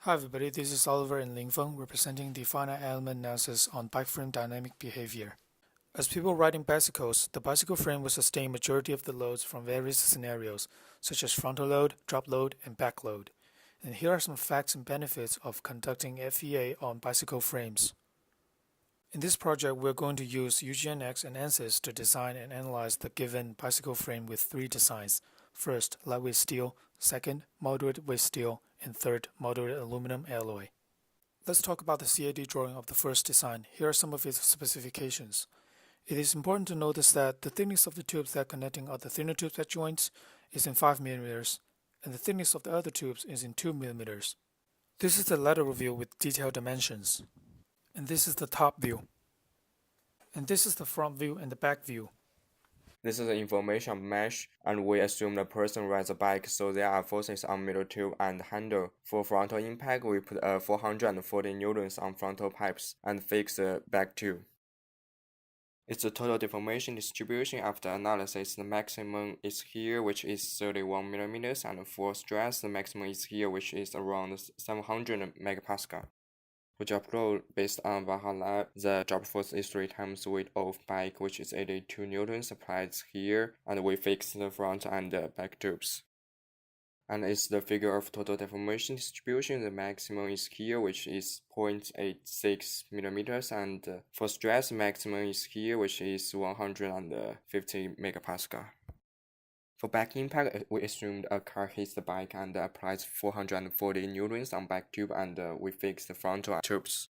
Hi everybody, this is Oliver and Lingfeng representing the finite element analysis on bike frame dynamic behavior. As people riding bicycles, the bicycle frame will sustain majority of the loads from various scenarios, such as frontal load, drop load, and back load. And here are some facts and benefits of conducting FEA on bicycle frames. In this project, we're going to use UGNX and ANSYS to design and analyze the given bicycle frame with three designs. First, lightweight steel, second, moderate weight steel, and third, moderate aluminum alloy. Let's talk about the CAD drawing of the first design. Here are some of its specifications. It is important to notice that the thickness of the tubes that are connecting other thinner tubes at joints is in 5 mm, and the thickness of the other tubes is in 2 mm. This is the lateral view with detailed dimensions. And this is the top view. And this is the front view and the back view. This is the information mesh, and we assume the person rides a bike, so there are forces on middle tube and handle. For frontal impact, we put 440 newtons on frontal pipes and fix the back tube. It's the total deformation distribution after analysis. The maximum is here, which is 31 mm, and for stress, the maximum is here, which is around 700 megapascal. For drop load, based on Valhalla, the drop force is 3 times weight of bike, which is 82 newtons applied here, and we fix the front and the back tubes. And it's the figure of total deformation distribution. The maximum is here, which is 0.86 millimeters, and for stress, maximum is here, which is 150 megapascal. For back impact, we assumed a car hits the bike and applies 440 newtons on back tube, and we fix the frontal tubes.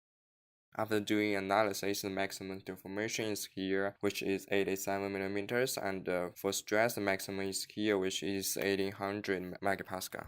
After doing analysis, the maximum deformation is here, which is 87 millimeters, and for stress, the maximum is here, which is 1800 megapascal.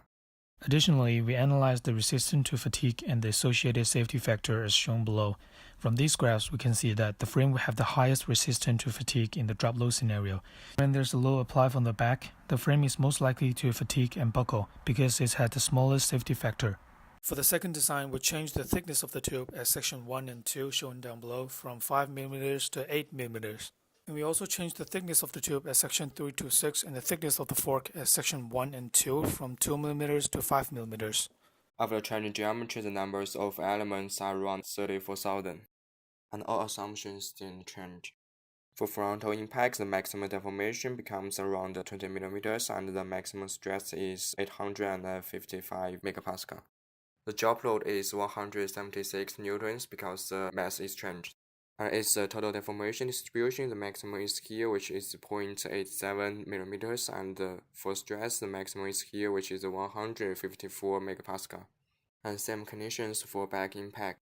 Additionally, we analyzed the resistance to fatigue and the associated safety factor as shown below. From these graphs, we can see that the frame will have the highest resistance to fatigue in the drop load scenario. When there's a load applied from the back, the frame is most likely to fatigue and buckle because it had the smallest safety factor. For the second design, we changed the thickness of the tube as section 1 and 2 shown down below from 5 mm to 8 mm. And we also changed the thickness of the tube as section 3 to 6 and the thickness of the fork as section 1 and 2 from 2 mm to 5 mm. After changing geometry, the numbers of elements are around 34,000, and all assumptions didn't change. For frontal impact, the maximum deformation becomes around 20 millimeters, and the maximum stress is 855 megapascal. The drop load is 176 newtons because the mass is changed. And its total deformation distribution, the maximum is here, which is 0.87 millimeters, and for stress, the maximum is here, which is 154 megapascal. And same conditions for back impact.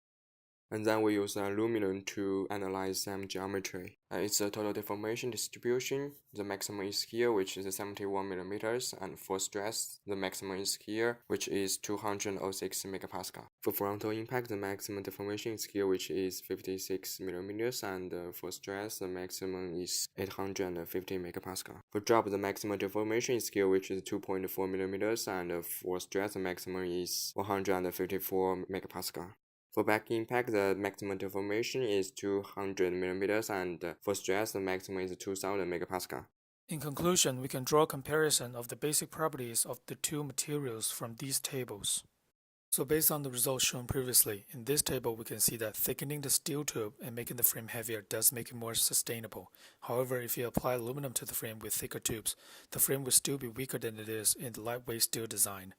And then we use aluminum to analyze some geometry. It's a total deformation distribution. The maximum is here, which is 71 millimeters, and for stress, the maximum is here, which is 206 megapascal. For frontal impact, the maximum deformation is here, which is 56 millimeters, and for stress, the maximum is 850 megapascal. For drop, the maximum deformation is here, which is 2.4 millimeters, and for stress, the maximum is 154 megapascal. For back impact, the maximum deformation is 200 millimeters, and for stress, the maximum is 2000 megapascal. In conclusion, we can draw a comparison of the basic properties of the two materials from these tables. So based on the results shown previously, in this table we can see that thickening the steel tube and making the frame heavier does make it more sustainable. However, if you apply aluminum to the frame with thicker tubes, the frame will still be weaker than it is in the lightweight steel design.